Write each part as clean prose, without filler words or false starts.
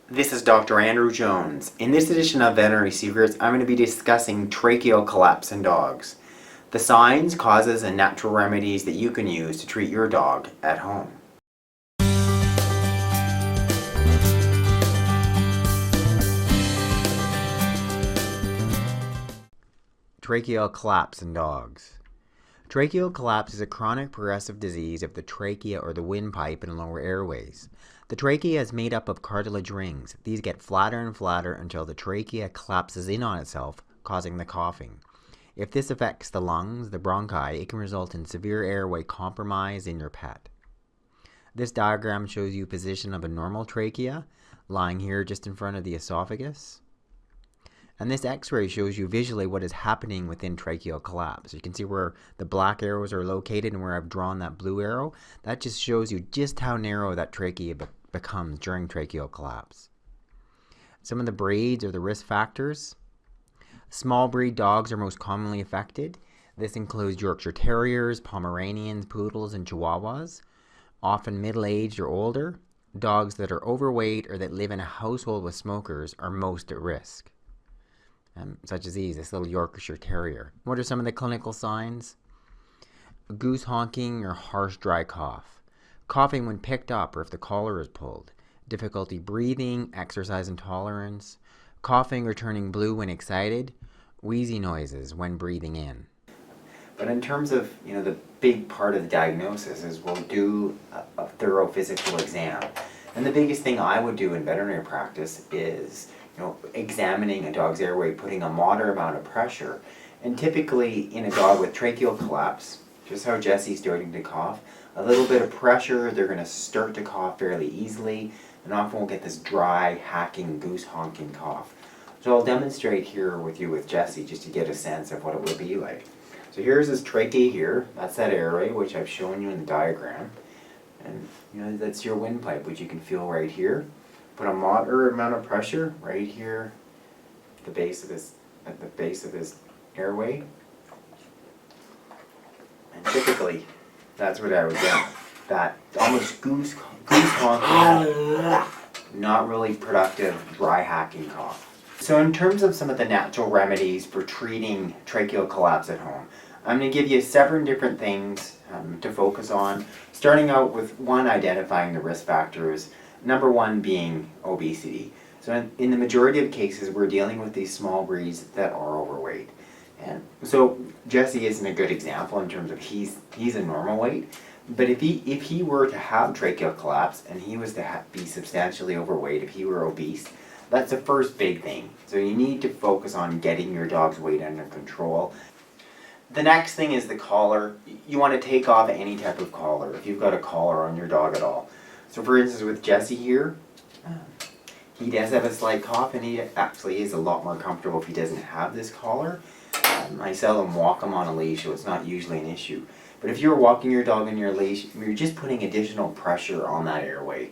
This is Dr. Andrew Jones. In this edition of Veterinary Secrets, I'm going to be discussing tracheal collapse in dogs. The signs, causes, and natural remedies that you can use to treat your dog at home. Tracheal collapse in dogs. Tracheal collapse is a chronic progressive disease of the trachea or the windpipe and lower airways. The trachea is made up of cartilage rings. These get flatter and flatter until the trachea collapses in on itself, causing the coughing. If this affects the lungs, the bronchi, it can result in severe airway compromise in your pet. This diagram shows you position of a normal trachea, lying here just in front of the esophagus. And this x-ray shows you visually what is happening within tracheal collapse. You can see where the black arrows are located and where I've drawn that blue arrow. That just shows you just how narrow that trachea becomes during tracheal collapse. Some of the breeds or the risk factors. Small breed dogs are most commonly affected. This includes Yorkshire Terriers, Pomeranians, Poodles, and Chihuahuas. Often middle-aged or older. Dogs that are overweight or that live in a household with smokers are most at risk. Such as this little Yorkshire Terrier. What are some of the clinical signs? Goose honking or harsh dry cough. Coughing when picked up or if the collar is pulled. Difficulty breathing, exercise intolerance. Coughing or turning blue when excited. Wheezy noises when breathing in. But in terms of the big part of the diagnosis is we'll do a thorough physical exam. And the biggest thing I would do in veterinary practice is examining a dog's airway, putting a moderate amount of pressure. And typically in a dog with tracheal collapse, just how Jesse's starting to cough, a little bit of pressure, they're going to start to cough fairly easily and often will get this dry, hacking, goose honking cough. So I'll demonstrate here with you with Jesse just to get a sense of what it would be like. So here's his trachea here, that's that airway which I've shown you in the diagram. And that's your windpipe, which you can feel right here. Put a moderate amount of pressure right here at the base of his airway. And typically, that's what I would get. That almost goose honking, not really productive, dry hacking cough. So in terms of some of the natural remedies for treating tracheal collapse at home, I'm going to give you 7 different things to focus on. Starting out with one, identifying the risk factors. Number 1 being obesity. So in the majority of cases, we're dealing with these small breeds that are overweight. And so Jesse isn't a good example in terms of he's a normal weight. But if he were to have tracheal collapse and he was to be substantially overweight, if he were obese, that's the first big thing. So you need to focus on getting your dog's weight under control. The next thing is the collar. You want to take off any type of collar if you've got a collar on your dog at all. So for instance with Jesse here, he does have a slight cough and he actually is a lot more comfortable if he doesn't have this collar. I seldom walk him on a leash, so it's not usually an issue. But if you're walking your dog on your leash, you're just putting additional pressure on that airway,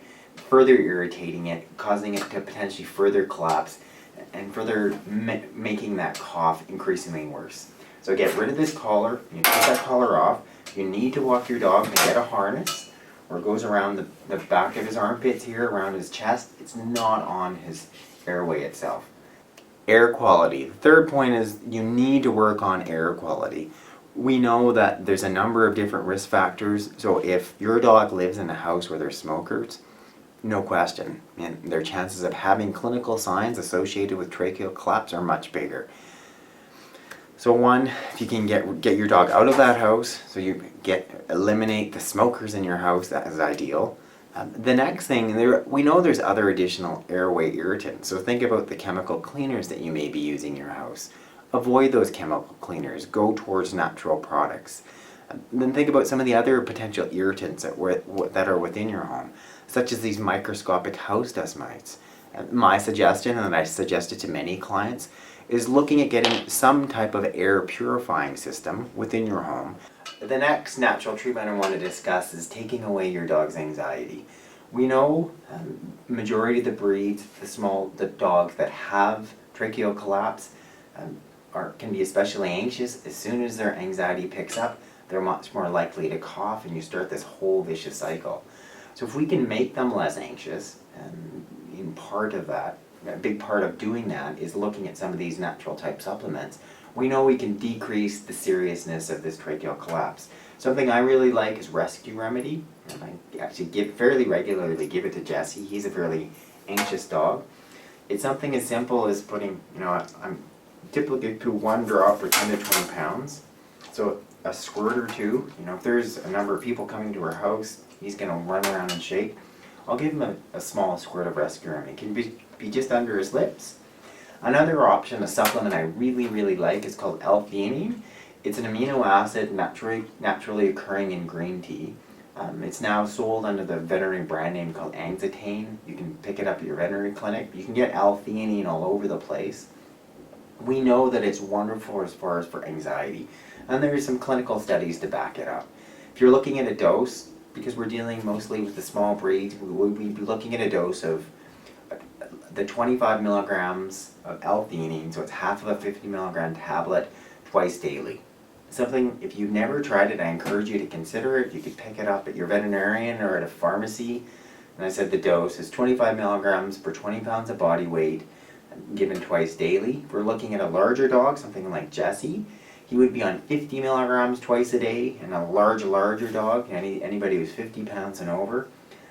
further irritating it, causing it to potentially further collapse and further making that cough increasingly worse. So get rid of this collar, you take that collar off, you need to walk your dog and get a harness, or it goes around the back of his armpits here, around his chest. It's not on his airway itself. Air quality. The third point is you need to work on air quality. We know that there's a number of different risk factors, so if your dog lives in a house where there's smokers, no question, and their chances of having clinical signs associated with tracheal collapse are much bigger. So one, if you can get your dog out of that house, so you eliminate the smokers in your house, that is ideal. The next thing, we know there's other additional airway irritants, so think about the chemical cleaners that you may be using in your house. Avoid those chemical cleaners, go towards natural products. Then think about some of the other potential irritants that are within your home, such as these microscopic house dust mites. My suggestion, and I suggest it to many clients, is looking at getting some type of air purifying system within your home. The next natural treatment I want to discuss is taking away your dog's anxiety. We know majority of the breeds, the dogs that have tracheal collapse can be especially anxious. As soon as their anxiety picks up, they're much more likely to cough and you start this whole vicious cycle. So if we can make them less anxious and important part of that, a big part of doing that is looking at some of these natural type supplements. We know we can decrease the seriousness of this tracheal collapse. Something I really like is Rescue Remedy. And I actually fairly regularly give it to Jesse. He's a fairly anxious dog. It's something as simple as putting, I'm typically do 1 drop for 10 to 20 pounds. So a squirt or two, if there's a number of people coming to our house, he's going to run around and shake. I'll give him a small squirt of Rescue Remedy. It can be just under his lips. Another option, a supplement I really, really like, is called L-theanine. It's an amino acid naturally occurring in green tea. It's now sold under the veterinary brand name called Angzitane. You can pick it up at your veterinary clinic. You can get L-theanine all over the place. We know that it's wonderful as far as for anxiety, and there are some clinical studies to back it up. If you're looking at a dose, because we're dealing mostly with the small breeds, we'd be looking at a dose of the 25 milligrams of L-theanine, so it's half of a 50 milligram tablet twice daily. Something, if you've never tried it, I encourage you to consider it. You could pick it up at your veterinarian or at a pharmacy. And I said the dose is 25 milligrams per 20 pounds of body weight, given twice daily. If we're looking at a larger dog, something like Jesse, he would be on 50 milligrams twice a day, and a larger dog, anybody who's 50 pounds and over,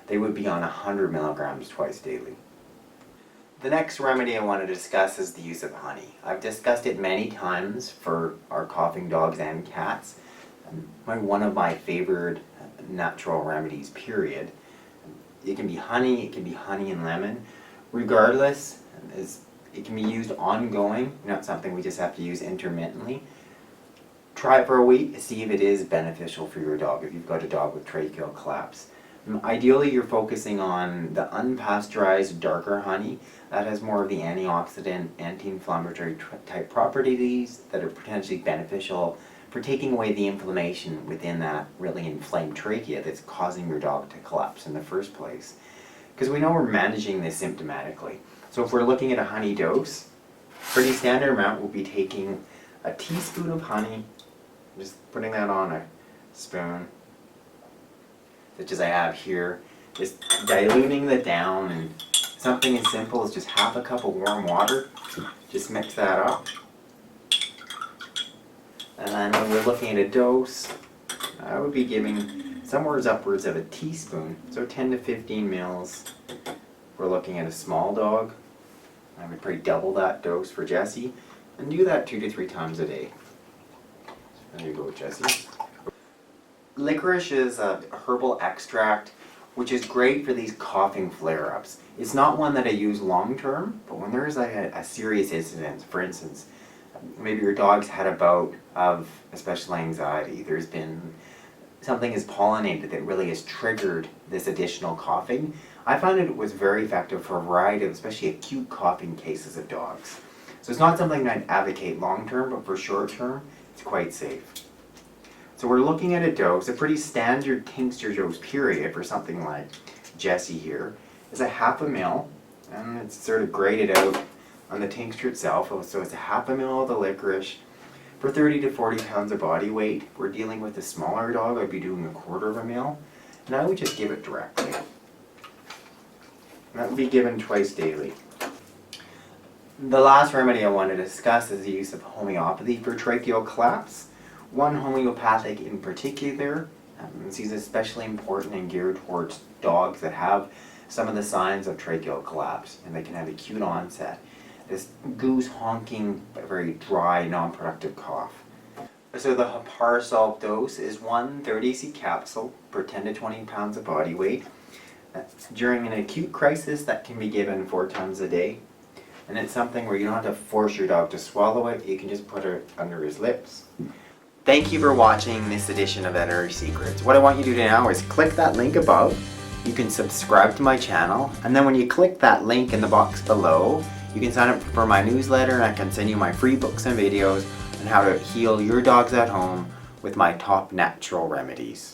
they would be on 100 milligrams twice daily. The next remedy I want to discuss is the use of honey. I've discussed it many times for our coughing dogs and cats. One of my favorite natural remedies, period. It can be honey and lemon. Regardless, it can be used ongoing, not something we just have to use intermittently. Try it for a week to see if it is beneficial for your dog, if you've got a dog with tracheal collapse. Ideally, you're focusing on the unpasteurized darker honey. That has more of the antioxidant, anti-inflammatory type properties that are potentially beneficial for taking away the inflammation within that really inflamed trachea that's causing your dog to collapse in the first place. Because we know we're managing this symptomatically. So if we're looking at a honey dose, pretty standard amount will be taking a teaspoon of honey, just putting that on a spoon, such as I have here, just diluting that down, and something as simple as just half a cup of warm water. Just mix that up. And then when we're looking at a dose, I would be giving somewhere upwards of a teaspoon, so 10 to 15 mils. We're looking at a small dog. I would probably double that dose for Jesse, and do that 2 to 3 times a day. So there you go, Jesse. Licorice is a herbal extract which is great for these coughing flare-ups. It's not one that I use long-term, but when there's like a serious incident, for instance, maybe your dog's had a bout of especially anxiety, there's been something is pollinated that really has triggered this additional coughing, I found it was very effective for a variety of, especially acute coughing cases of dogs. So it's not something I'd advocate long-term, but for short-term, it's quite safe. So we're looking at a dose, a pretty standard tincture dose period for something like Jesse here, is a half a mil, and it's sort of graded out on the tincture itself, so it's a half a mil of the licorice for 30 to 40 pounds of body weight. If we're dealing with a smaller dog, I'd be doing a quarter of a mil, and I would just give it directly. And that would be given twice daily. The last remedy I want to discuss is the use of homeopathy for tracheal collapse. One homeopathic in particular, this is especially important and geared towards dogs that have some of the signs of tracheal collapse, and they can have acute onset. This goose honking, but very dry, non-productive cough. So the Hepar Sulph dose is 1 30cc capsule per 10 to 20 pounds of body weight. During an acute crisis, that can be given 4 times a day. And it's something where you don't have to force your dog to swallow it, you can just put it under his lips. Thank you for watching this edition of Veterinary Secrets. What I want you to do now is click that link above. You can subscribe to my channel, and then when you click that link in the box below, you can sign up for my newsletter, and I can send you my free books and videos on how to heal your dogs at home with my top natural remedies.